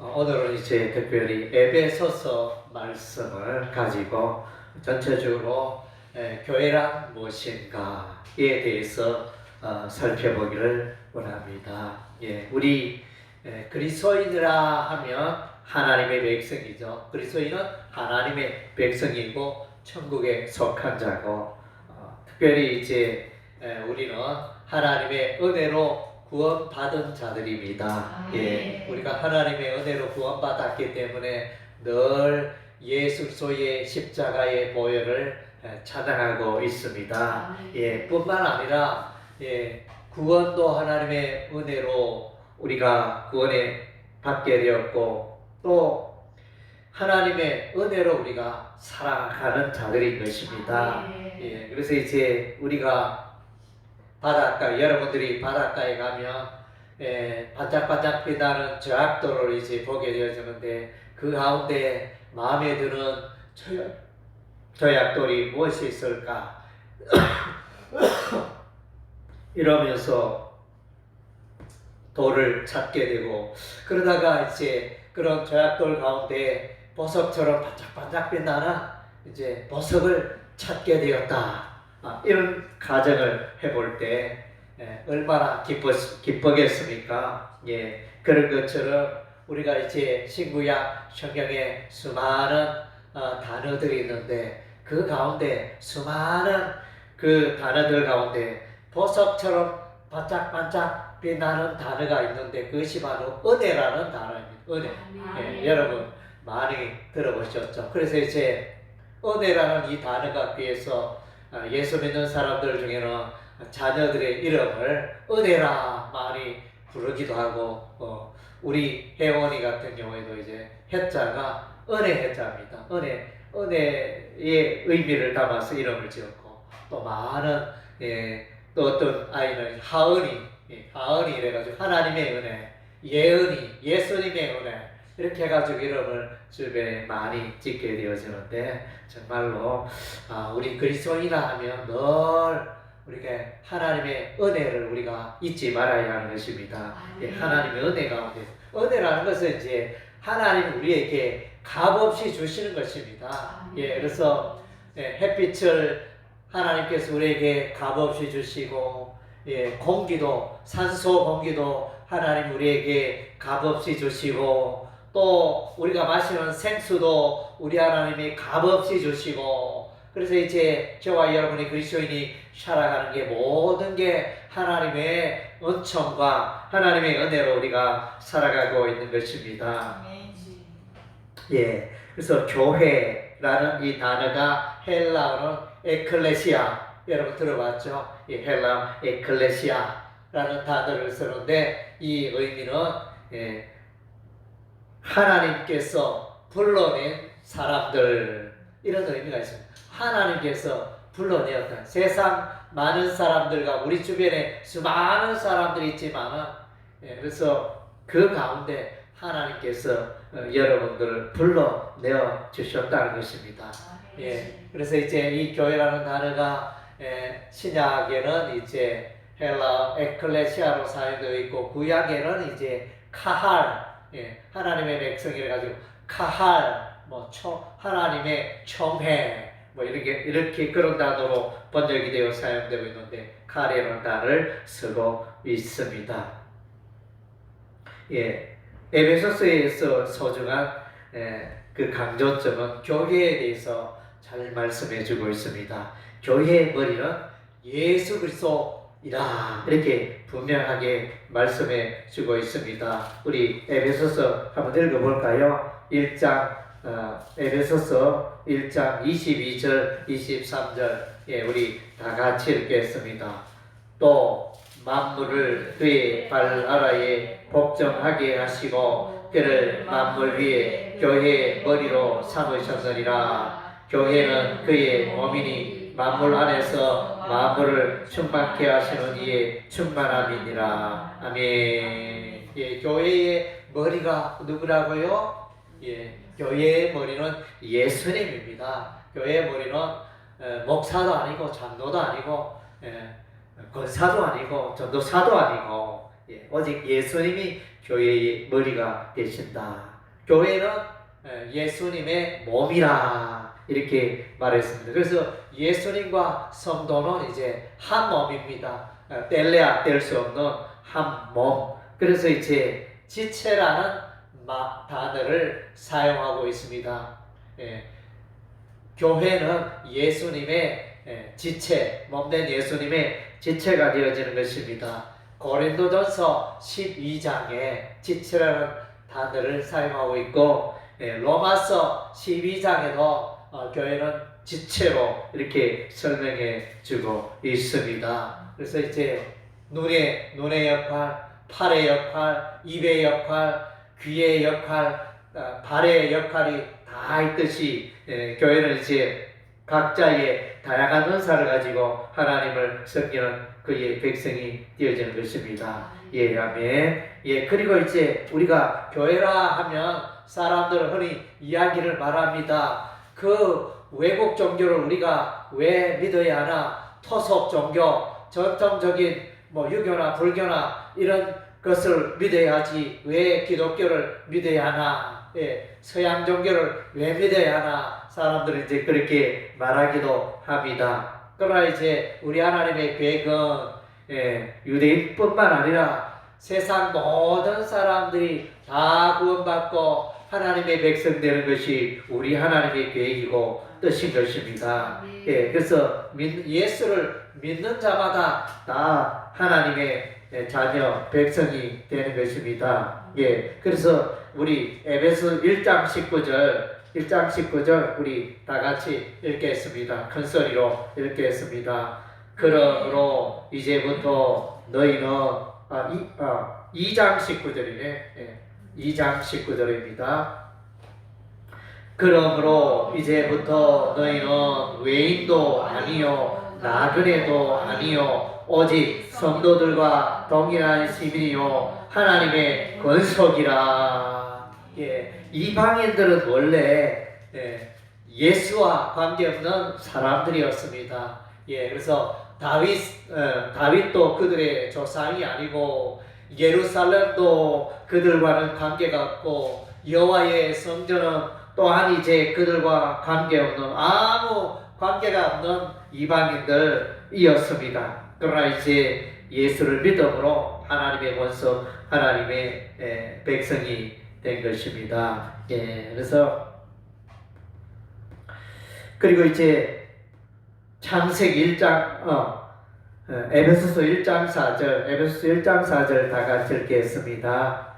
오늘은 이제 특별히 에베소서 말씀을 가지고 전체적으로 교회란 무엇인가에 대해서 살펴보기를 원합니다. 우리 그리스도인이라 하면 하나님의 백성이죠. 그리스도인은 하나님의 백성이고 천국에 속한 자고, 특별히 이제 우리는 하나님의 은혜로 구원받은 자들입니다. 우리가 하나님의 은혜로 구원받았기 때문에 늘 예수 그리스도의 십자가의 보혈을 찬양하고 있습니다. 뿐만 아니라 구원도 하나님의 은혜로 우리가 구원에 받게 되었고, 또 하나님의 은혜로 우리가 살아가는 자들인 것입니다. 그래서 이제 우리가 여러분들이 바닷가에 가면 반짝반짝 빛나는 저약돌을 이제 보게 되어지는데, 그 가운데 마음에 드는 저약돌이 무엇이 있을까? 이러면서 돌을 찾게 되고, 그러다가 이제 그런 저약돌 가운데 보석처럼 반짝반짝 빛나는 이제 보석을 찾게 되었다. 이런 가정을 해볼 때 얼마나 기쁘겠습니까? 그런 것처럼 우리가 이제 신구약 성경에 수많은 단어들이 있는데, 그 가운데 수많은 그 단어들 가운데 보석처럼 반짝반짝 빛나는 단어가 있는데, 그것이 바로 은혜라는 단어입니다. 은혜. 여러분 많이 들어보셨죠? 그래서 이제 은혜라는 이 단어가 귀해서 예수 믿는 사람들 중에는 자녀들의 이름을 은혜라 많이 부르기도 하고, 우리 혜원이 같은 경우에도 이제 해자가 은혜 해자입니다. 은혜의 의미를 담아서 이름을 지었고, 또 많은 또 어떤 아이는 하은이 이래가지고 하나님의 은혜, 예은이 예수님의 은혜, 이렇게 해가지고 이름을 주변에 많이 짓게 되어지는데, 정말로 우리 그리스도인이라 하면 늘 우리가 하나님의 은혜를 우리가 잊지 말아야 하는 것입니다. 하나님의 은혜 가운데, 은혜라는 것은 이제 하나님이 우리에게 값없이 주시는 것입니다. 그래서 햇빛을 하나님께서 우리에게 값없이 주시고, 산소 공기도 하나님 우리에게 값없이 주시고, 또 우리가 마시는 생수도 우리 하나님이 값없이 주시고, 그래서 이제 저와 여러분이 그리스도인이 살아가는 게 모든 게 하나님의 은총과 하나님의 은혜로 우리가 살아가고 있는 것입니다. 그래서 교회라는 이 단어가 헬라어는 에클레시아, 여러분 들어봤죠? 이 헬라 에클레시아라는 단어를 쓰는데, 이 의미는 하나님께서 불러낸 사람들, 이런 의미가 있습니다. 하나님께서 불러내었다. 세상 많은 사람들과 우리 주변에 수많은 사람들이 있지만, 그래서 그 가운데 하나님께서 여러분들을 불러내어 주셨다는 것입니다. 그래서 이제 이 교회라는 단어가 신약에는 이제 헬라 에클레시아로 사용되어 있고, 구약에는 이제 카할, 하나님의 백성이라 가지고 카할, 하나님의 총회, 이렇게 그런 단어로 번역이 되어 사용되고 있는데, 카레라는 단어를 쓰고 있습니다. 에베소서에서 소중한 그 강조점은 교회에 대해서 잘 말씀해주고 있습니다. 교회의 머리는 예수 그리스도이다, 이렇게 분명하게 말씀해주고 있습니다. 우리 에베소서 한번 읽어볼까요? 에베소서 1장 22절 23절 우리 다 같이 읽겠습니다. 또 만물을 그의 발 아래에 복종하게 하시고 그를 만물 위에 교회의 머리로 삼으셨느니라. 교회는 그의 몸이니 만물 안에서 만물을 충만케 하시는 이의 충만함이니라. 아멘. 교회의 머리가 누구라고요? 교회의 머리는 예수님입니다. 교회의 머리는 목사도 아니고 장로도 아니고 권사도 아니고 전도사도 아니고 예, 오직 예수님이 교회의 머리가 되신다. 교회는 예수님의 몸이라 이렇게 말했습니다. 그래서 예수님과 성도는 이제 한 몸입니다. 뗄래야 뗄 수 없는 한 몸. 그래서 이제 지체라는 단어를 사용하고 있습니다. 예, 교회는 예수님의 지체, 몸된 예수님의 지체가 되어지는 것입니다. 고린도전서 12장에 지체라는 단어를 사용하고 있고, 로마서 12장에도 교회는 지체로 이렇게 설명해 주고 있습니다. 그래서 이제 눈의 역할, 팔의 역할, 입의 역할, 귀의 역할, 발의 역할이 다 있듯이 교회는 이제 각자의 다양한 은사를 가지고 하나님을 섬기는 그의 백성이 되어지는 것입니다. 예, 아멘. 예, 그리고 이제 우리가 교회라 하면 사람들은 흔히 이야기를 말합니다. 그 외국 종교를 우리가 왜 믿어야 하나? 토속 종교, 전통적인 유교나 불교나 이런 것을 믿어야 하지 왜 기독교를 믿어야 하나? 예, 서양 종교를 왜 믿어야 하나? 사람들은 이제 그렇게 말하기도 합니다. 그러나 이제 우리 하나님의 계획은 유대인뿐만 아니라 세상 모든 사람들이 다 구원받고 하나님의 백성 되는 것이 우리 하나님의 계획이고 뜻인 것입니다. 예, 그래서 예수를 믿는 자마다 다 하나님의 자녀 백성이 되는 것입니다. 예, 그래서 우리 에베소 1장 19절 우리 다 같이 읽겠습니다. 큰 소리로 읽겠습니다. 그러므로 이제부터 너희는 2장 19절이네. 예, 2장 19절입니다. 그러므로 이제부터 너희는 외인도 아니요 나그네도 아니요 오직 성도들과 동일한 시민이요 하나님의 권속이라. 예, 이방인들은 원래 예수와 관계없는 사람들이었습니다. 예, 그래서 다윗도 그들의 조상이 아니고 예루살렘도 그들과는 관계가 없고 여호와의 성전은 또한 이제 그들과 관계없는 아무 관계가 없는 이방인들이었습니다. 그러나 이제 예수를 믿음으로 하나님의 권속, 하나님의 백성이 된 것입니다. 예, 그리고 이제 창세기 1장, 에베소서 1장 4절 다 같이 읽겠습니다.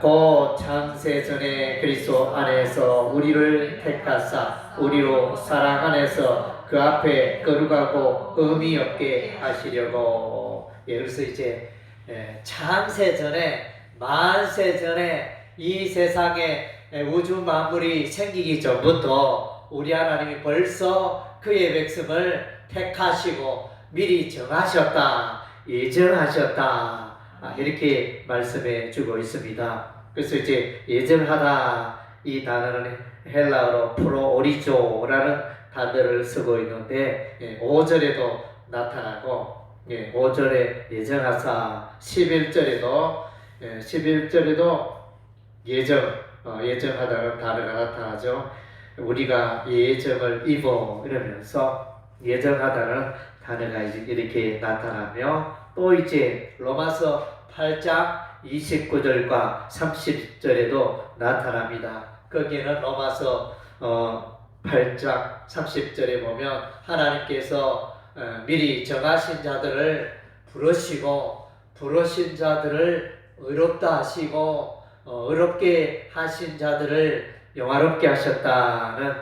곧 창세전에 그리스도 안에서 우리를 택하사 우리로 사랑 안에서 그 앞에 거룩하고 의미 없게 하시려고. 예, 그래서 이제 창세전에 만세전에 이 세상에 우주 만물이 생기기 전부터 우리 하나님이 벌써 그의 백성을 택하시고 미리 정하셨다, 예정하셨다, 이렇게 말씀해 주고 있습니다. 그래서 이제 예정하다 이 단어는 헬라어로 프로오리조라는 단어를 쓰고 있는데 5절에도 나타나고 5절에 예정하사 11절에도 예정하다는 단어가 나타나죠. 우리가 예정을 입어 이러면서 예정하다는 단어가 이렇게 나타나며 또 이제 로마서 8장 29절과 30절에도 나타납니다. 거기에는 로마서 8장 30절에 보면 하나님께서 미리 정하신 자들을 부르신 자들을 의롭다 하시고 의롭게 하신 자들을 영화롭게 하셨다는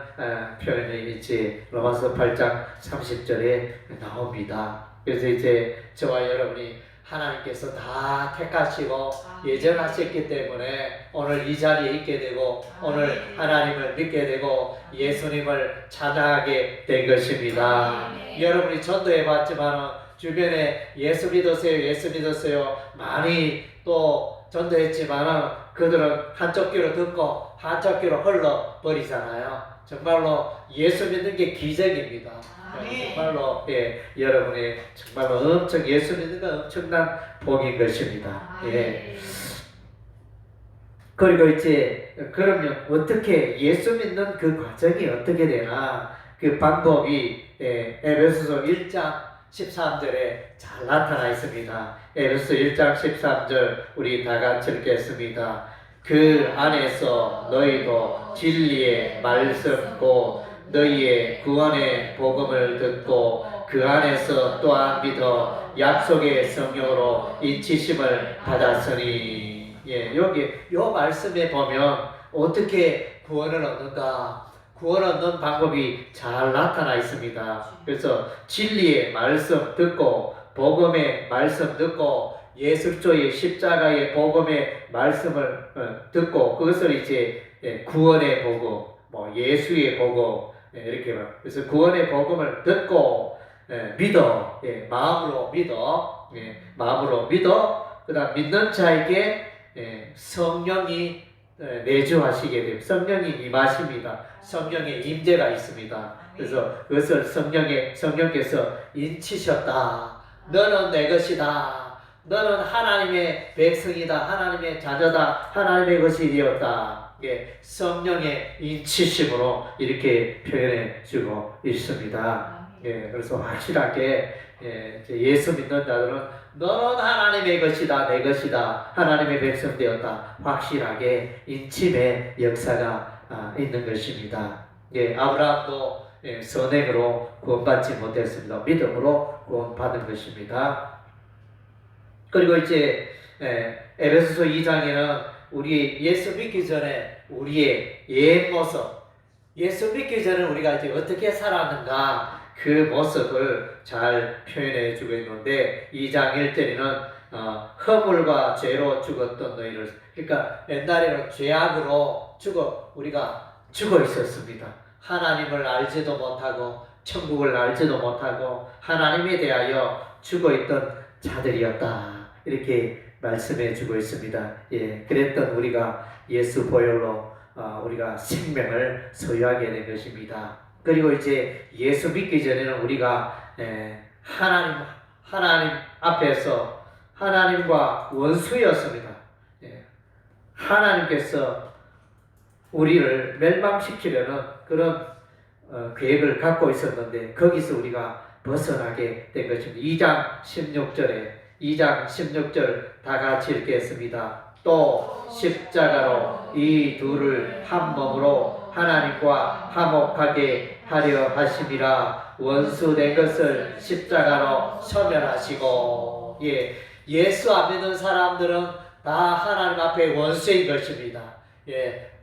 표현이 이제 로마서 8장 30절에 나옵니다. 그래서 이제 저와 여러분이 하나님께서 다 택하시고 예정하셨기 때문에 오늘 이 자리에 있게 되고 오늘 하나님을 믿게 되고 예수님을 찬양하게 된 것입니다. 여러분이 전도해 봤지만 주변에 예수 믿으세요 많이 또 전도했지만 그들은 한쪽 귀로 듣고 한쪽 귀로 흘러버리잖아요. 정말로 예수 믿는 게 기적입니다. 정말로 여러분이 정말로 엄청 예수 믿는 건 엄청난 복인 것입니다. 그리고 이제 그러면 어떻게 예수 믿는 그 과정이 어떻게 되나 그 방법이 에베소서 1장 13절에 잘 나타나 있습니다. 에베소서 1장 13절 우리 다 같이 읽겠습니다. 그 안에서 너희도 진리의 말씀 곧 너희의 구원의 복음을 듣고 그 안에서 또한 믿어 약속의 성령으로 인치심을 받았으니. 여기 요 말씀에 보면 어떻게 구원을 얻는가, 구원 얻는 방법이 잘 나타나 있습니다. 그래서 진리의 말씀 듣고 복음의 말씀 듣고 예수 그리스도의 십자가의 복음의 말씀을 듣고 그것을 이제 구원의 복음, 예수의 복음 이렇게 그래서 구원의 복음을 듣고 믿어, 마음으로 믿어 그다음 믿는 자에게 성령이 내주하시게 됩니다. 성령이 임하십니다. 성령의 임재가 있습니다. 그래서 그것을 성령께서 인치셨다. 너는 내 것이다. 너는 하나님의 백성이다. 하나님의 자녀다. 하나님의 것이 되었다. 성령의 인치심으로 이렇게 표현해 주고 있습니다. 그래서 확실하게 예수 믿는 자들은 너는 하나님의 것이다, 내 것이다, 하나님의 백성 되었다. 확실하게 인침의 역사가 있는 것입니다. 아브라함도 선행으로 구원받지 못했습니다. 믿음으로 구원받은 것입니다. 그리고 이제 에베소서 2장에는 우리 예수 믿기 전에 우리의 옛 모습, 예수 믿기 전에 우리가 이제 어떻게 살았는가 그 모습을 잘 표현해 주고 있는데 2장 1절에는 허물과 죄로 죽었던 너희를, 그러니까 옛날에는 죄악으로 우리가 죽어 있었습니다. 하나님을 알지도 못하고 천국을 알지도 못하고 하나님에 대하여 죽어 있던 자들이었다. 이렇게 말씀해 주고 있습니다. 그랬던 우리가 예수 보혈로 우리가 생명을 소유하게 된 것입니다. 그리고 이제 예수 믿기 전에는 우리가 하나님 앞에서 하나님과 원수였습니다. 하나님께서 우리를 멸망시키려는 그런 계획을 갖고 있었는데 거기서 우리가 벗어나게 된 것입니다. 2장 16절 다 같이 읽겠습니다. 또 십자가로 이 둘을 한 몸으로 하나님과 화목하게 하려 하심이라. 원수 된 것을 십자가로 소멸하시고. 예수 안 믿는 사람들은 다 하나님 앞에 원수인 것입니다.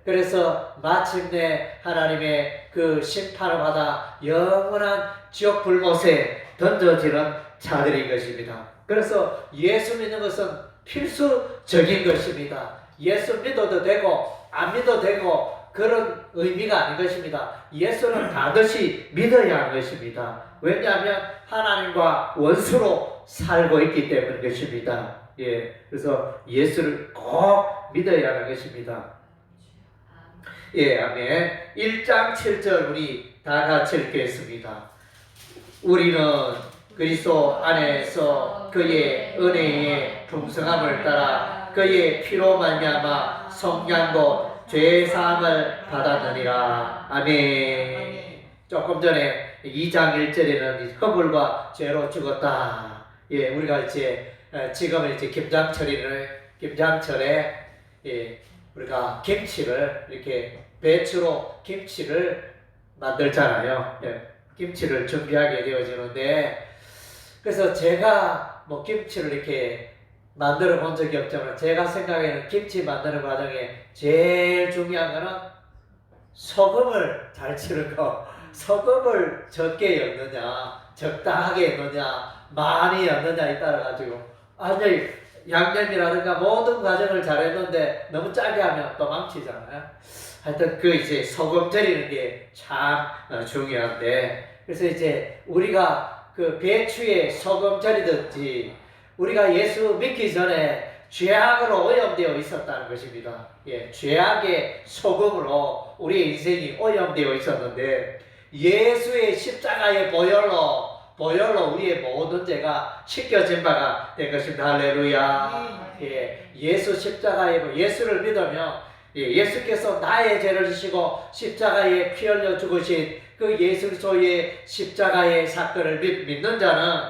그래서 마침내 하나님의 그 심판을 받아 영원한 지옥 불못에 던져지는 자들인 것입니다. 그래서 예수 믿는 것은 필수적인 것입니다. 예수 믿어도 되고 안 믿어도 되고 그런 의미가 아닌 것입니다. 예수는 반드시 믿어야 하는 것입니다. 왜냐하면 하나님과 원수로 살고 있기 때문인 것입니다. 그래서 예수를 꼭 믿어야 하는 것입니다. 아멘. 1장 7절 우리 다 같이 읽겠습니다. 우리는 그리스도 안에서 그의 은혜의 풍성함을 따라 그의 피로 말미암아 속량도 죄 사함을 받았느니라. 아멘. 조금 전에 2장 1절에는 허물과 죄로 죽었다. 우리가 이제 지금은 이제 김장철에 우리가 김치를 이렇게 배추로 김치를 만들잖아요. 김치를 준비하게 되어지는데, 그래서 제가 김치를 이렇게 만들어 본 적이 없지만 제가 생각에는 김치 만드는 과정에 제일 중요한 거는 소금을 잘 치는 거. 소금을 적게 넣느냐, 적당하게 넣느냐, 많이 넣느냐에 따라 가지고 완전히 양념이라든가 모든 과정을 잘했는데 너무 짜게 하면 또 망치잖아요. 하여튼 그 이제 소금 절이는 게 참 중요한데, 그래서 이제 우리가 그 배추에 소금 절이듯이 우리가 예수 믿기 전에 죄악으로 오염되어 있었다는 것입니다. 예, 죄악의 소금으로 우리의 인생이 오염되어 있었는데 예수의 십자가의 보혈로 우리의 모든 죄가 씻겨진 바가 된 것입니다. 할렐루야. 예, 예수 십자가의 예수를 믿으면 예수께서 나의 죄를 지시고 십자가에 피 흘려 죽으신 그 예수 그리스도의 십자가의 사건을 믿는 자는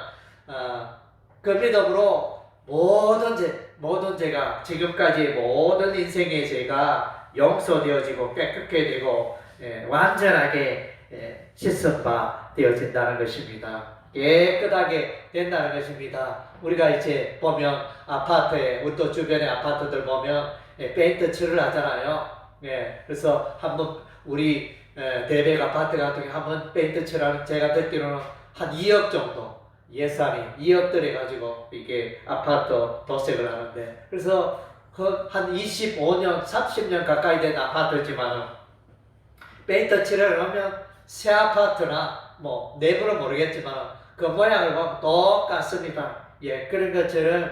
그 믿음으로 모든 죄가 지금까지 모든 인생의 죄가 용서되어지고 깨끗게 되고 완전하게 씻은 바 되어진다는 것입니다. 깨끗하게 된다는 것입니다. 우리가 이제 보면 아파트에 우리 또 주변의 아파트들 보면 페인트 칠을 하잖아요. 그래서 한번 우리 대백 아파트 같은 경우 한번 페인트 칠하는 제가 듣기로는 한 2억 정도 예산이 2억 들여가지고 이게 아파트 도색을 하는데 그래서 그 한 25년 30년 가까이 된 아파트지만 페인트 칠을 하면 새 아파트나 뭐 내부는 모르겠지만 그 모양을 보면 똑같습니다. 그런 것처럼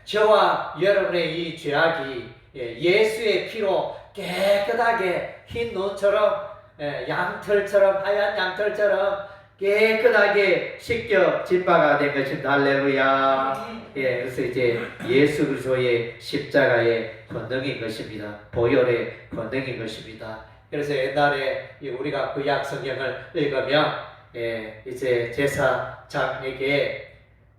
저와 여러분의 이 죄악이 예수의 피로 깨끗하게 흰 눈처럼 양털처럼 하얀 양털처럼 깨끗하게 씻겨진 바가 된 것입니다. 할렐루야. 그래서 이제 예수 그리스도의 십자가의 권능인 것입니다. 보혈의 권능인 것입니다. 그래서 옛날에 우리가 구약 성경을 읽으면 이제 제사장에게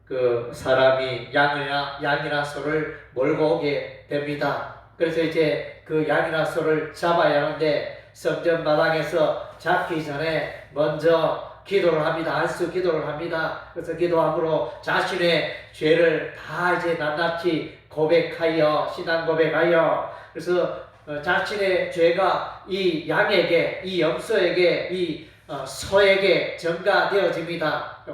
그 사람이 양이나 소를 몰고 오게 됩니다. 그래서 이제 그 양이나 소를 잡아야 하는데 성전 마당에서 잡기 전에 먼저 기도를 합니다. 안수 기도를 합니다. 그래서 기도함으로 자신의 죄를 다 이제 낱낱이 고백하여 신앙 고백하여 그래서 자신의 죄가 이 양에게 이 염소에게 이 소에게 전가되어집니다.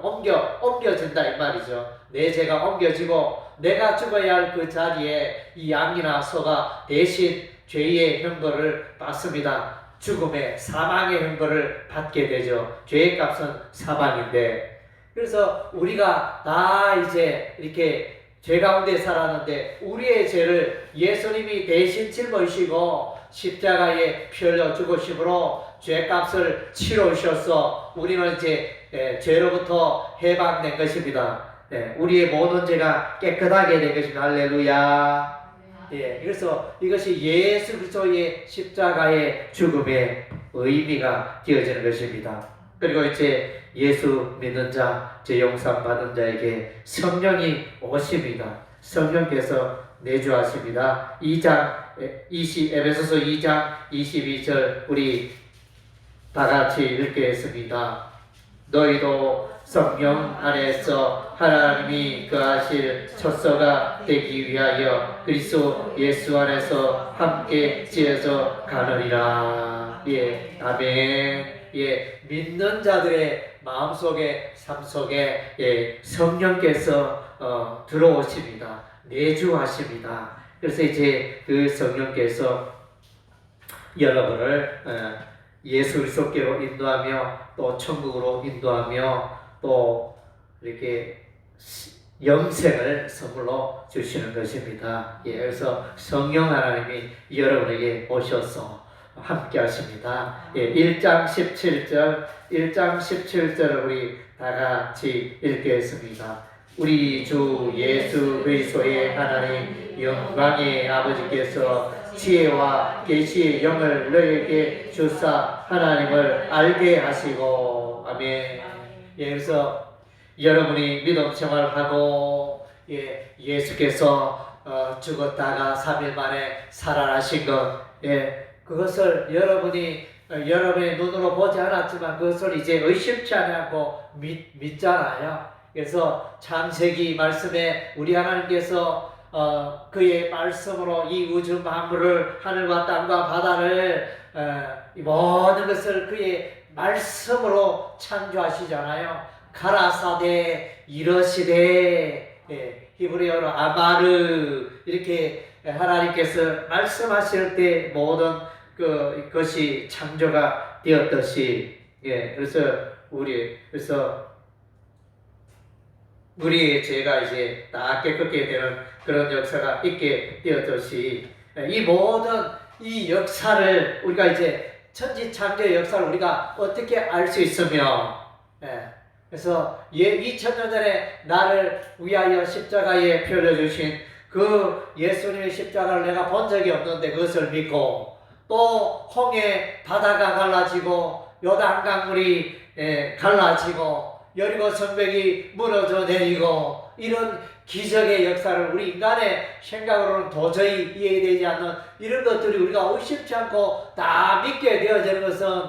옮겨진다 이 말이죠. 내 죄가 옮겨지고 내가 죽어야 할 그 자리에 이 양이나 소가 대신 죄의 형벌을 받습니다. 죽음의 사망의 형벌을 받게 되죠. 죄의 값은 사망인데 그래서 우리가 다 이제 이렇게 죄 가운데 살았는데 우리의 죄를 예수님이 대신 짊어지시고 십자가에 피 흘려 죽으심으로 죄값을 치러오셔서 우리는 이제 죄로부터 해방된 것입니다. 우리의 모든 죄가 깨끗하게 된 것입니다. 할렐루야. 그래서 이것이 예수 그리스도의 십자가의 죽음의 의미가 되어지는 것입니다. 그리고 이제 예수 믿는 자, 죄 용서 받은 자에게 성령이 오십니다. 성령께서 내주하십니다. 에베소서 2장 22절 우리 다 같이 읽겠습니다. 너희도 성령 안에서 하나님이 거하실 첫 되기 위하여 그리스도 예수 안에서 함께 지어져 가느니라. 아멘. 믿는 자들의 마음속에 삶 속에 성령께서 들어오십니다. 내주하십니다. 그래서 이제 그 성령께서 여러분을 예수 그리스도께로 인도하며 또 천국으로 인도하며 또 이렇게 영생을 선물로 주시는 것입니다. 그래서 성령 하나님이 여러분에게 오셔서 함께 하십니다. 1장 17절을 우리 다 같이 읽겠습니다. 우리 주 예수 그리스도의 하나님 영광의 아버지께서 지혜와 계시의 영을 너희에게 주사 하나님을 알게 하시고 아멘. 그래서 여러분이 믿음 생활하고 예수께서 죽었다가 3일 만에 살아나신 것 그것을 여러분의 눈으로 보지 않았지만 그것을 이제 의심치 않고 믿잖아요. 그래서 창세기 말씀에 우리 하나님께서 그의 말씀으로 이 우주 만물을 하늘과 땅과 바다를 모든 것을 그의 말씀으로 창조하시잖아요. 가라사대 이러시되 히브리어로 아마르 이렇게 하나님께서 말씀하실 때 모든 것이 창조가 되었듯이 그래서 우리의 죄가 이제 다 깨끗게 되는 그런 역사가 있게 되었듯이 이 모든 이 역사를 우리가 이제 천지창조의 역사를 우리가 어떻게 알 수 있으며 그래서 2000년 전에 나를 위하여 십자가에 펴려주신 그 예수님의 십자가를 내가 본 적이 없는데 그것을 믿고 또 홍해 바다가 갈라지고 요단 강물이 갈라지고 여리고 성벽이 무너져 내리고 이런 기적의 역사를 우리 인간의 생각으로는 도저히 이해되지 않는 이런 것들이 우리가 의심치 않고 다 믿게 되어지는 것은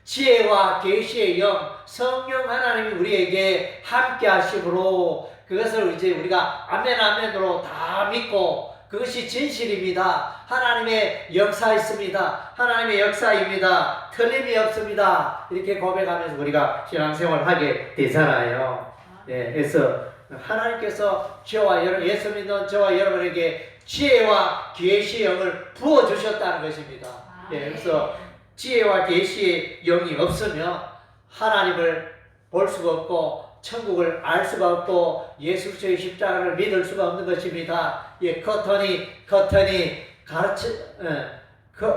지혜와 계시의 영 성령 하나님이 우리에게 함께 하심으로 그것을 이제 우리가 아멘 아멘으로 다 믿고 그것이 진실입니다. 하나님의 역사 있습니다. 하나님의 역사입니다. 틀림이 없습니다. 이렇게 고백하면서 우리가 신앙생활을 하게 되잖아요. 그래서 하나님께서 저와 여러분, 예수 믿는 저와 여러분에게 지혜와 계시의 영을 부어주셨다는 것입니다. 그래서 지혜와 계시의 영이 없으면 하나님을 볼 수가 없고 천국을 알 수가 없고 예수 그리스도의 십자가를 믿을 수가 없는 것입니다.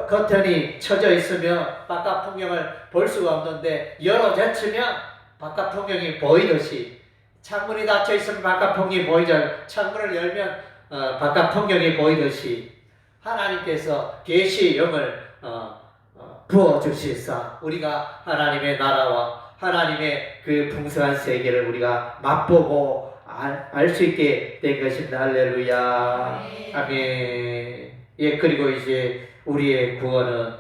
커튼이 쳐져 있으면 바깥 풍경을 볼 수가 없는데 열어젖히면 바깥 풍경이 보이듯이 창문이 닫혀 있으면 바깥 풍경이 보이죠. 창문을 열면 바깥 풍경이 보이듯이 하나님께서 계시의 영을 부어주시사 우리가 하나님의 나라와 하나님의 그 풍성한 세계를 우리가 맛보고 알 수 있게 된 것입니다. 할렐루야. 아멘. 그리고 이제 우리의 구원은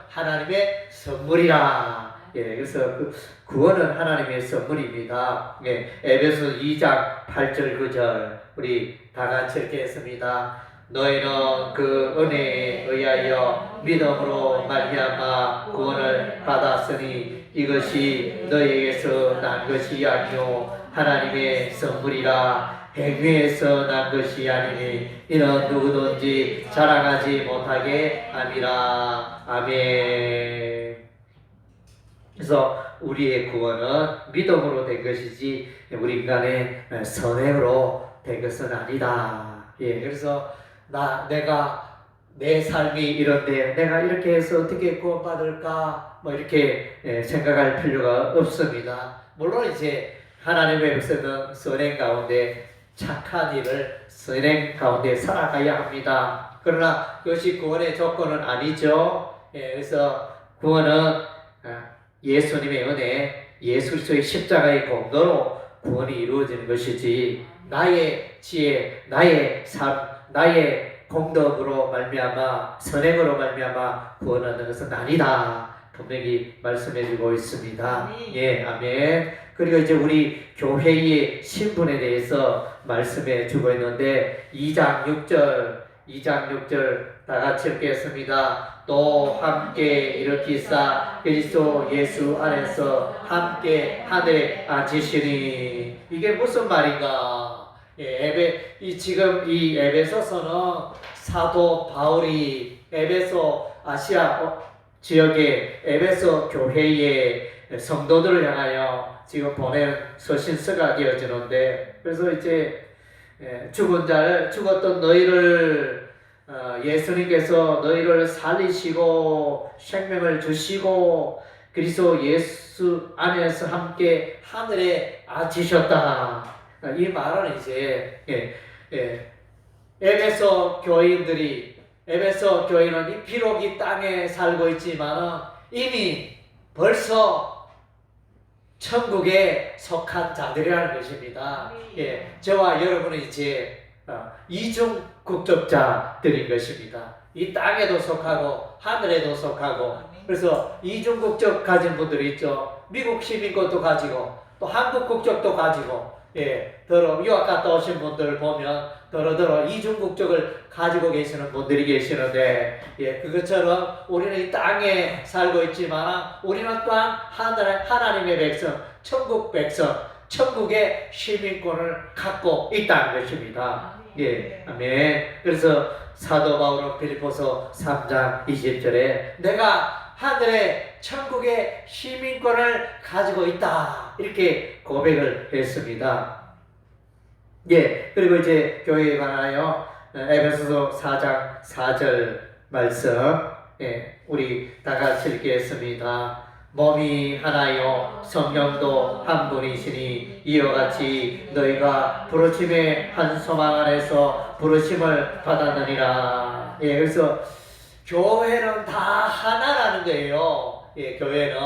하나님의 선물이라. 그래서 그 구원은 하나님의 선물입니다. 에베소 2장 8절 9절 우리 다 같이 이렇게 했습니다. 너희는 그 은혜에 의하여 믿음으로 말미암아 구원을 받았으니 이것이 너희에게서 난 것이 아니요 하나님의 선물이라. 행위에서 난 것이 아니니 이는 누구든지 자랑하지 못하게 함이라. 아멘. 그래서 우리의 구원은 믿음으로 된 것이지 우리 인간의 선행으로 된 것은 아니다. 그래서 내가 내 삶이 이런데 내가 이렇게 해서 어떻게 구원받을까 이렇게 생각할 필요가 없습니다. 물론 이제 하나님의 백성은 선행 가운데 착한 일을 선행 가운데 살아가야 합니다. 그러나 그것이 구원의 조건은 아니죠. 그래서 구원은 예수님의 은혜, 예수 그리스도의 십자가의 공로로 구원이 이루어지는 것이지 나의 지혜, 나의 삶, 나의 공덕으로 말미암아 선행으로 말미암아 구원하는 것은 아니다. 분명히 말씀해주고 있습니다. 아멘. 그리고 이제 우리 교회의 신분에 대해서 말씀해주고 있는데 2장 6절 다 같이 읽겠습니다. 또 함께 일으키사 그리스도 예수 안에서 함께 하늘에 앉으시니. 이게 무슨 말인가? 지금 이 에베소서는 사도 바울이 에베소 아시아 지역의 에베소 교회의 성도들을 향하여 지금 보낸 서신서가 되어지는데, 그래서 이제 죽었던 너희를 예수님께서 너희를 살리시고 생명을 주시고 그리스도 예수 안에서 함께 하늘에 앉으셨다. 이 말은 이제 에베소 교인은 비록 이 땅에 살고 있지만 이미 벌써 천국에 속한 자들이라는 것입니다. 저와 여러분은 이제 이중 국적자들인 것입니다. 이 땅에도 속하고 하늘에도 속하고. 그래서 이중 국적 가진 분들이 있죠. 미국 시민권도 가지고 또 한국 국적도 가지고. 유학 갔다 오신 분들 보면 더러 이중 국적을 가지고 계시는 분들이 계시는데, 그것처럼 우리는 이 땅에 살고 있지만 우리는 또한 하나님의 백성, 천국 백성, 천국의 시민권을 갖고 있다는 것입니다. 아멘. 그래서 사도 바울은 빌립보서 3장 20절에 내가 하늘의 천국의 시민권을 가지고 있다 이렇게 고백을 했습니다. 예, 그리고 이제 교회에 관하여 에베소서 4장 4절 말씀, 예, 우리 다 같이 읽겠습니다. 몸이 하나요 성령도 한 분이시니 이와 같이 너희가 부르심의 한 소망 안에서 부르심을 받았느니라. 예, 그래서 교회는 다 하나라는 거예요. 예, 교회는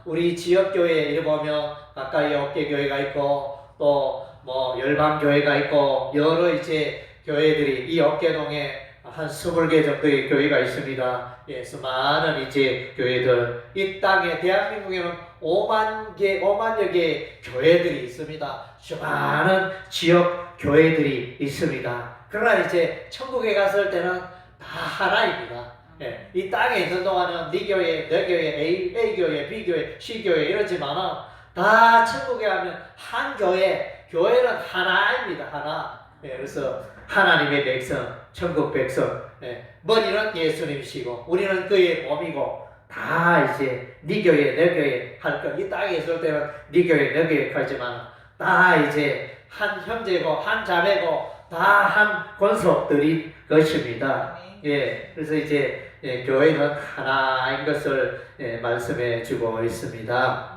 우리 지역 교회 이래 보면 가까이 어깨 교회가 있고 또 뭐 열방 교회가 있고 여러 이제 교회들이 이 어깨동에 한 20개 정도의 교회가 있습니다. 예, 수많은 이제 교회들 이 땅에 대한민국에는 5만여 개 교회들이 있습니다. 수많은 지역 교회들이 있습니다. 그러나 이제 천국에 갔을 때는 다 하나입니다. 예, 이 땅에 있는 동안은 네 교회, 내 교회, A 교회, B 교회, C 교회 이러지만은 다 천국에 가면 한 교회, 교회는 하나입니다. 하나. 예, 그래서 하나님의 백성, 천국 백성. 예, 머리는 예수님이시고 우리는 그의 몸이고 다 이제 네 교회, 내 교회 할 거. 이 땅에 있을 때는 네 교회, 내 교회 하지만 다 이제 한 형제고 한 자매고 다 한 권속들이 것입니다. 예, 그래서 이제 예, 교회는 하나인 것을 예, 말씀해 주고 있습니다.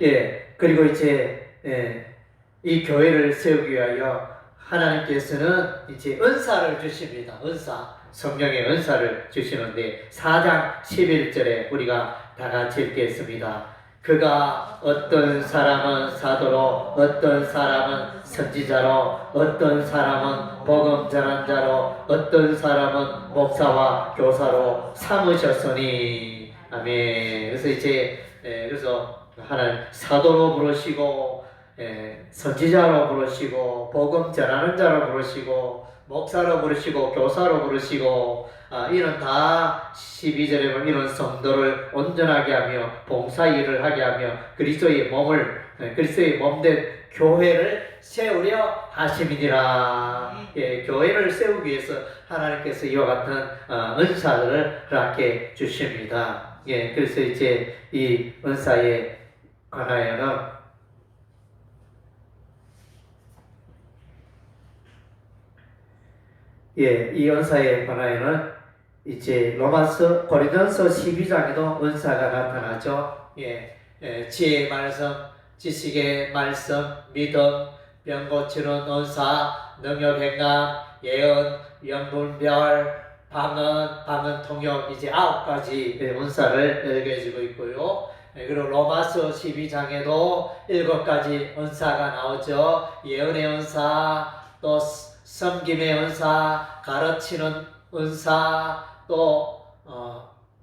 예, 그리고 이제 예, 이 교회를 세우기 위하여 하나님께서는 이제 은사를 주십니다. 은사, 성령의 은사를 주시는데 4장 11절에 우리가 다 같이 읽겠습니다. 그가 어떤 사람은 사도로, 어떤 사람은 선지자로, 어떤 사람은 복음 전한 자로, 어떤 사람은 목사와 교사로 삼으셨으니. 아멘. 그래서 이제 그래서 하나님 사도로 부르시고 선지자로 부르시고 복음 전하는 자로 부르시고 목사로 부르시고 교사로 부르시고 이는 다 12절에 보면 이런 성도를 온전하게 하며 봉사 일을 하게 하며 그리스도의 몸된 교회를 세우려 하심이니라. 예, 교회를 세우기 위해서 하나님께서 이와 같은 은사를 허락해 주십니다. 예, 그래서 이제 이 은사에 관하여는 예, 이 은사에 관하여는 이제 로마서 고린도서 12장에도 은사가 나타나죠. 예, 지혜의 말씀, 지식의 말씀, 믿음, 병 고치는 은사, 능력 행함, 예언, 영분별, 방언 통역 이제 9가지 은사를 얘기해주고 있고요. 그리고 로마서 12장에도 7가지 은사가 나오죠. 예언의 은사, 또 섬김의 은사, 가르치는 은사, 또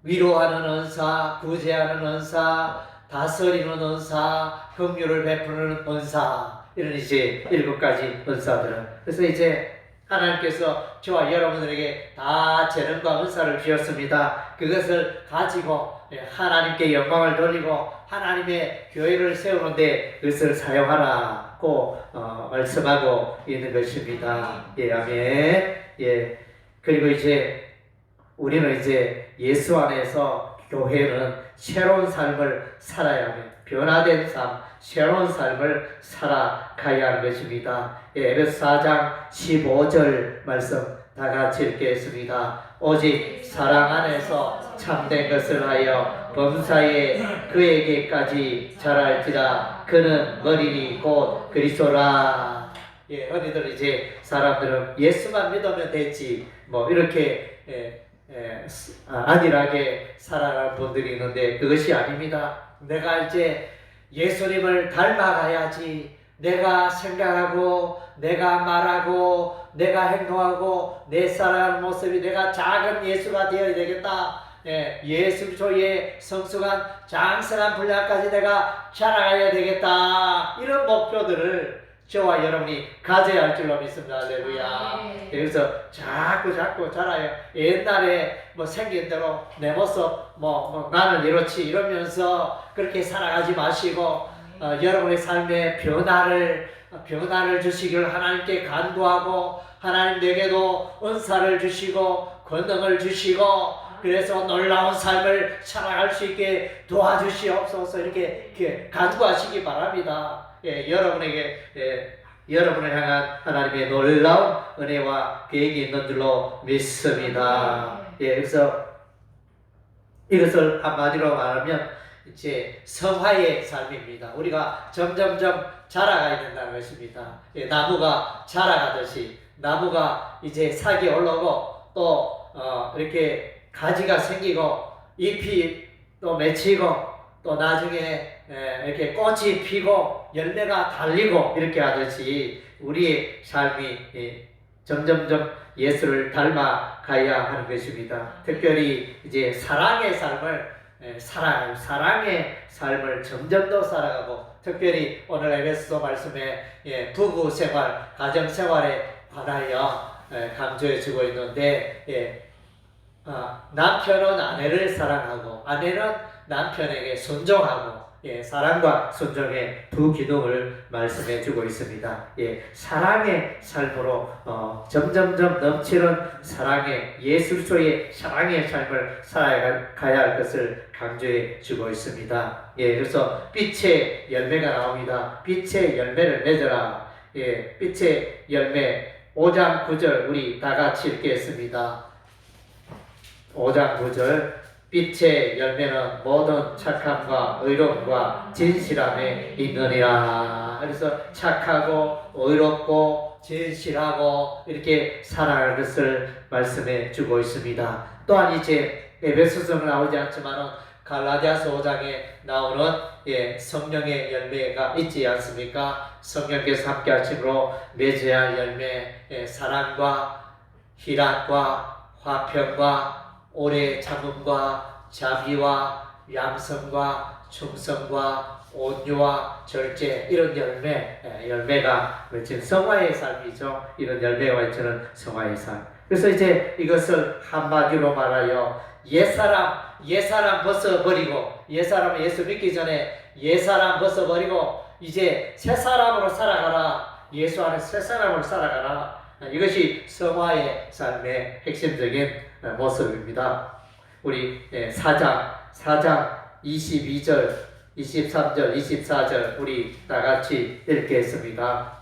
위로하는 은사, 구제하는 은사, 다스리는 은사, 긍휼을 베푸는 은사, 이런 이제 7가지 은사들은. 그래서 이제 하나님께서 저와 여러분들에게 다 재능과 은사를 주셨습니다. 그것을 가지고 하나님께 영광을 돌리고 하나님의 교회를 세우는데 그것을 사용하라고 말씀하고 있는 것입니다. 예, 아멘. 예, 그리고 이제 우리는 이제 예수 안에서 교회는 새로운 삶을 살아야 하며 변화된 삶, 새로운 삶을 살아가야 하는 것입니다. 예, 에베소 4장 15절 말씀 다 같이 읽겠습니다. 오직 사랑 안에서 참된 것을 하여 범사에 그에게까지 자랄지라. 그는 머리니 곧 그리스도라. 예, 흔히들 이제 사람들은 예수만 믿으면 됐지 뭐 이렇게 안일하게 살아가는 분들이 있는데 그것이 아닙니다. 내가 이제 예수님을 닮아가야지. 내가 생각하고 내가 말하고 내가 행동하고 내 살아가는 모습이 내가 작은 예수가 되어야 되겠다. 예수 그리스도의 성숙한 장성한 분량까지 내가 자라가야 되겠다. 이런 목표들을 저와 여러분이 가져야 할 줄로 믿습니다. 할렐루야. 그래서 자꾸 자라요. 옛날에 뭐 생긴 대로 내 모습 뭐 나는 이렇지 이러면서 그렇게 살아가지 마시고 여러분의 삶에 변화를 주시기를 하나님께 간구하고 하나님 내게도 은사를 주시고 권능을 주시고 그래서 놀라운 삶을 살아갈 수 있게 도와주시옵소서 이렇게 간구하시기 바랍니다. 예, 여러분에게 여러분을 향한 하나님의 놀라운 은혜와 계획이 있는 줄로 믿습니다. 예, 그래서 이것을 한마디로 말하면 이제 성화의 삶입니다. 우리가 점점점 자라가야 된다는 것입니다. 예, 나무가 자라가듯이 나무가 이제 살기 올라오고 또 이렇게 가지가 생기고 잎이 또 맺히고 또 나중에 이렇게 꽃이 피고 열매가 달리고 이렇게 하듯이 우리의 삶이 점점점 예수를 닮아가야 하는 것입니다. 특별히 이제 사랑의 삶을 살아가요. 사랑의 삶을 점점 더 살아가고 특별히 오늘 에베소서 말씀에 부부 생활, 가정 생활에 관하여 강조해 주고 있는데 남편은 아내를 사랑하고 아내는 남편에게 순종하고 사랑과 순종의 두 기둥을 말씀해 주고 있습니다. 사랑의 삶으로 점점점 넘치는 사랑의 예술소의 사랑의 삶을 살아가야 할 것을 강조해 주고 있습니다. 그래서 빛의 열매가 나옵니다. 빛의 열매를 맺어라. 빛의 열매 5장 9절 우리 다 같이 읽겠습니다. 5장 9절 빛의 열매는 모든 착함과 의로움과 진실함에 있느니라. 그래서 착하고 의롭고 진실하고 이렇게 살아갈 것을 말씀해 주고 있습니다. 또한 이제 에베소서는 나오지 않지만 갈라디아서 5장에 나오는 성령의 열매가 있지 않습니까? 성령께서 함께 하심으로 맺어야 할 열매, 사랑과 희락과 화평과 오래 참음과 자비와 양성과 충성과 온유와 절제 이런 열매가 맺힌 성화의 삶이죠. 이런 열매가 맺히는 성화의 삶. 그래서 이제 이것을 한마디로 말하여 옛사람 벗어버리고 옛사람은 예수 믿기 전에 옛사람 벗어버리고 이제 새사람으로 살아가라. 예수 안에 새사람으로 살아가라. 이것이 성화의 삶의 핵심적인 모습입니다. 우리 4장 22절, 23절, 24절 우리 다 같이 읽겠습니다.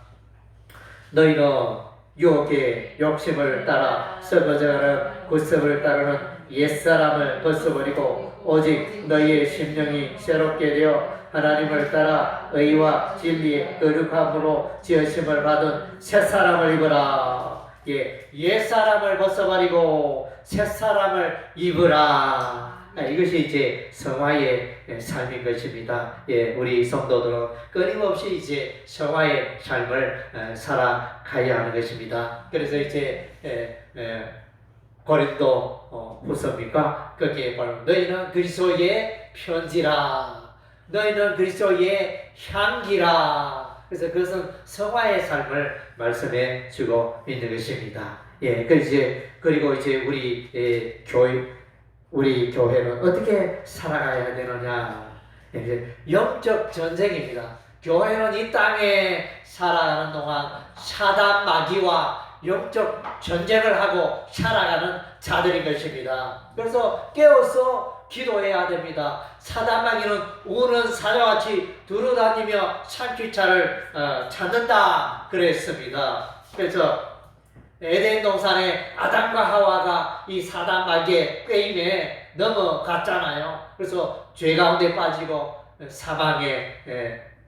너희는 유혹의 욕심을 따라 썩어져가는 구습을 따르는 옛사람을 벗어버리고 오직 너희의 심령이 새롭게 되어 하나님을 따라 의와 진리의 거룩함으로 지으심을 받은 새사람을 입으라. 옛사람을 벗어버리고 새사람을 입으라. 이것이 이제 성화의 삶인 것입니다. 우리 성도들은 끊임없이 이제 성화의 삶을 살아가야 하는 것입니다. 그래서 이제 고린도 후서입니까? 거기에 바로 너희는 그리스도의 편지라. 너희는 그리스도의 향기라. 그래서 그것은 성화의 삶을 말씀해 주고 있는 것입니다. 그리고 이제 우리 교회는 어떻게 살아가야 되느냐? 영적 전쟁입니다. 교회는 이 땅에 살아가는 동안 사단 마귀와 영적 전쟁을 하고 살아가는 자들인 것입니다. 그래서 깨어서 기도해야 됩니다. 사단 마귀는 우는 사자같이 두루다니며 산기차를 찾는다 그랬습니다. 그래서 에덴 동산에 아담과 하와가 이 사단 마귀의 꾀임에 넘어갔잖아요. 그래서 죄 가운데 빠지고 사망의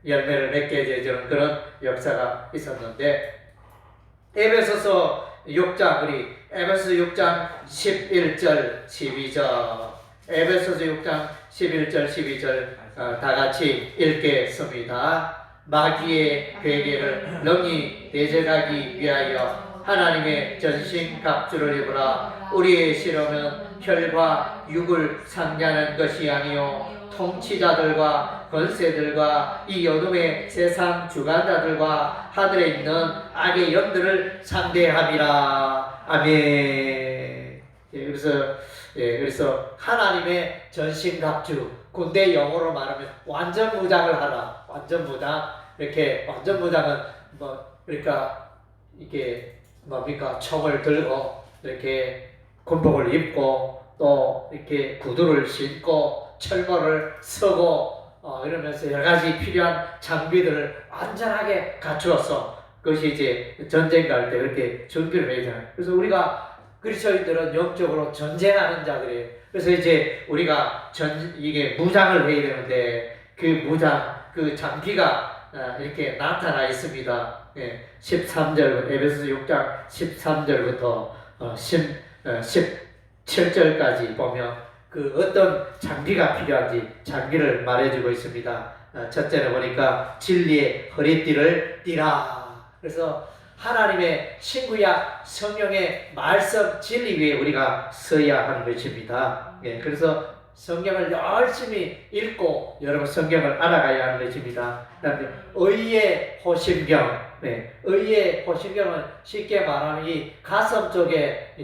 열매를 맺게 되는 그런 역사가 있었는데 에베소서 6장 우리 에베소서 6장 11절 12절 에베소서 6장 11절 12절 다 같이 읽겠습니다. 마귀의 괴계를 능히 대적하기 위하여 하나님의 전신갑주를 입으라. 우리의 실험은 혈과 육을 상대하는 것이 아니요 통치자들과 권세들과 이 어둠의 세상 주관자들과 하늘에 있는 악의 영들을 상대함이라. 아멘. 그래서 하나님의 전신갑주, 군대 영어로 말하면 완전 무장을 하라. 완전 무장. 이렇게 완전 무장은 그러니까 이게 뭡니까? 총을 들고 이렇게 군복을 입고 또 이렇게 구두를 신고 철거를 쓰고 이러면서 여러 가지 필요한 장비들을 완전하게 갖추어서 그것이 이제 전쟁 갈 때 그렇게 준비를 해야 되잖아요. 그래서 우리가 그리스도인들은 영적으로 전쟁하는 자들이에요. 그래서 이제 우리가 이게 무장을 해야 되는데 그 무장, 그 장비가 이렇게 나타나 있습니다. 예, 13절, 에베소서 6장 13절부터 17절까지 보면 그 어떤 장비가 필요한지 장비를 말해주고 있습니다. 첫째는 보니까 진리의 허리띠를 띠라. 그래서 하나님의 신구약 성령의 말씀 진리 위에 우리가 서야 하는 것입니다. 예, 그래서 성경을 열심히 읽고 여러분 성경을 알아가야 하는 것입니다. 그다음에 의의 호심경, 네, 의의 호심경은 쉽게 말하면 이 가슴 쪽에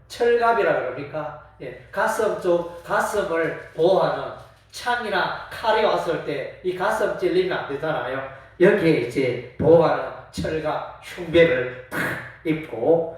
철갑이라 그럽니까? 예, 가슴 쪽 가슴을 보호하는 창이나 칼이 왔을 때 이 가슴 찔리면 안 되잖아요. 여기에 이제 보호하는 철갑 흉배를 탁 입고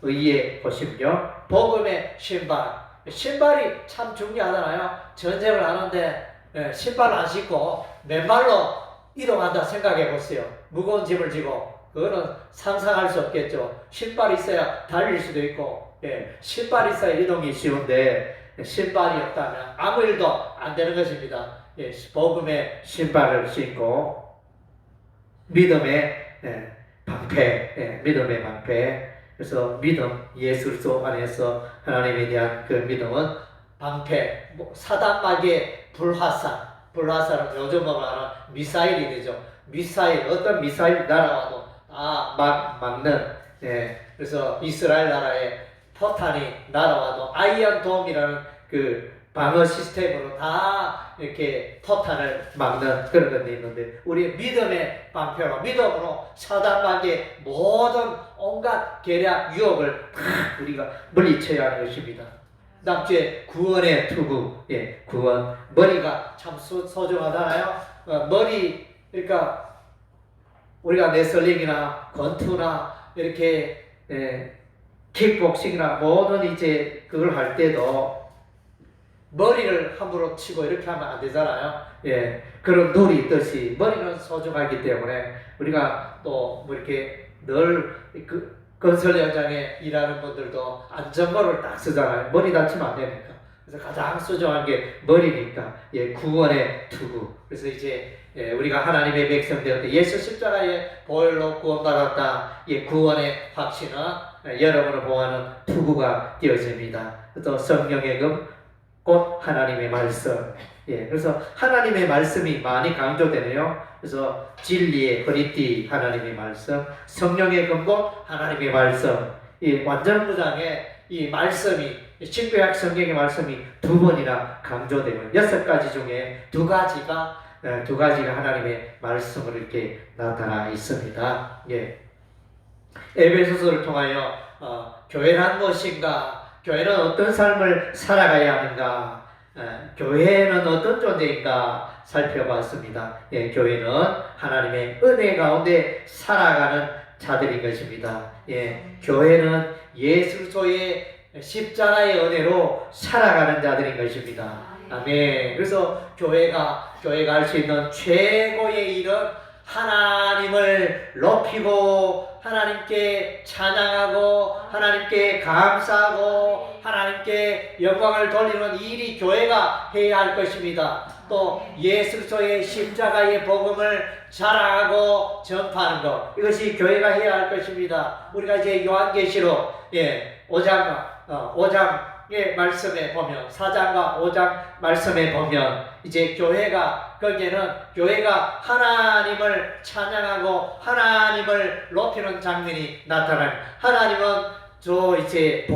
의의 호심경, 복음의 신발. 신발이 참 중요하잖아요. 전쟁을 하는데 신발 안 신고 맨발로 이동한다 생각해 보세요. 무거운 짐을 지고 그거는 상상할 수 없겠죠. 신발이 있어야 달릴 수도 있고, 신발이 있어야 이동이 쉬운데 신발이 없다면 아무 일도 안 되는 것입니다. 복음의 신발을 신고 믿음의 방패, 믿음의 방패. 그래서 믿음, 예수 그리스도 안에서 하나님에 대한 그 믿음은 방패, 사단마귀의 불화살은 요즘 말하는 미사일이 되죠. 어떤 미사일 날아와도 막는. 그래서 이스라엘 나라에 포탄이 날아와도 아이언돔이라는 그 방어 시스템으로 다 이렇게 포탄을 막는 그런 것도 있는데, 우리 믿음의 방패로, 믿음으로 사단마귀의 모든 온갖 계략, 유혹을 다 우리가 물리쳐야 하는 것입니다. 다음 주에 구원의 투구, 구원. 머리가 참 소중하잖아요. 머리, 그러니까 우리가 레슬링이나 권투나 이렇게 킥복싱이나 모든 이제 그걸 할 때도 머리를 함부로 치고 이렇게 하면 안 되잖아요. 그런 룰이 있듯이 머리는 소중하기 때문에 우리가 또 뭐 이렇게 늘 건설 현장에 일하는 분들도 안전모를 딱 쓰잖아요. 머리 다치면 안 되니까. 그래서 가장 소중한 게 머리니까, 구원의 투구. 그래서 이제 우리가 하나님의 백성 되었다, 예수 십자가의 보혈로 구원받았다, 구원의 확신은 여러분을 보호하는 투구가 되어집니다. 또 성령의 금, 곧 하나님의 말씀. 그래서 하나님의 말씀이 많이 강조되네요. 그래서 진리의 허리띠 하나님의 말씀, 성령의 근본 하나님의 말씀. 이 완전 무장에 이 말씀이, 신구약 성경의 말씀이 2번이나 강조되고 6가지 중에 2가지가 하나님의 말씀으로 이렇게 나타나 있습니다. 에베소서를 통하여 교회란 무엇인가, 교회는 어떤 삶을 살아가야 하는가, 교회는 어떤 존재인가 살펴봤습니다. 교회는 하나님의 은혜 가운데 살아가는 자들인 것입니다. 교회는 예수 그리스도의 십자가의 은혜로 살아가는 자들인 것입니다. 아멘. 그래서 교회가 할 수 있는 최고의 일은 하나님을 높이고 하나님께 찬양하고 하나님께 감사하고 하나님께 영광을 돌리는 일이 교회가 해야 할 것입니다. 또 예수 그리스도의 십자가의 복음을 자랑하고 전파하는 것, 이것이 교회가 해야 할 것입니다. 우리가 이제 요한계시록 5장의 말씀에 보면, 4장과 5장 말씀에 보면 이제 거기에는 교회가 하나님을 찬양하고 하나님을 높이는 장면이 나타납니다. 하나님은 이제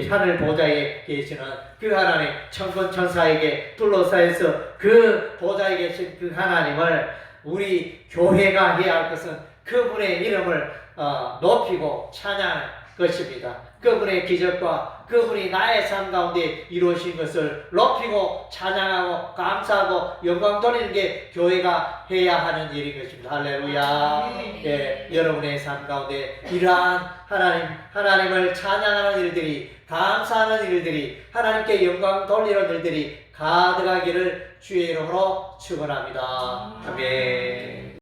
하늘 보좌에 계시는 그 하나님, 천군 천사에게 둘러싸여서 그 보좌에 계신 그 하나님을 우리 교회가 해야 할 것은 그분의 이름을 높이고 찬양할 것입니다. 그분의 기적과 그분이 나의 삶 가운데 이루어진 것을 높이고 찬양하고 감사하고 영광 돌리는 게 교회가 해야 하는 일인 것입니다. 할렐루야. 여러분의 삶 가운데 이러한 하나님을 찬양하는 일들이, 감사하는 일들이, 하나님께 영광 돌리는 일들이 가득하기를 주의 이름으로 축원합니다. 아멘.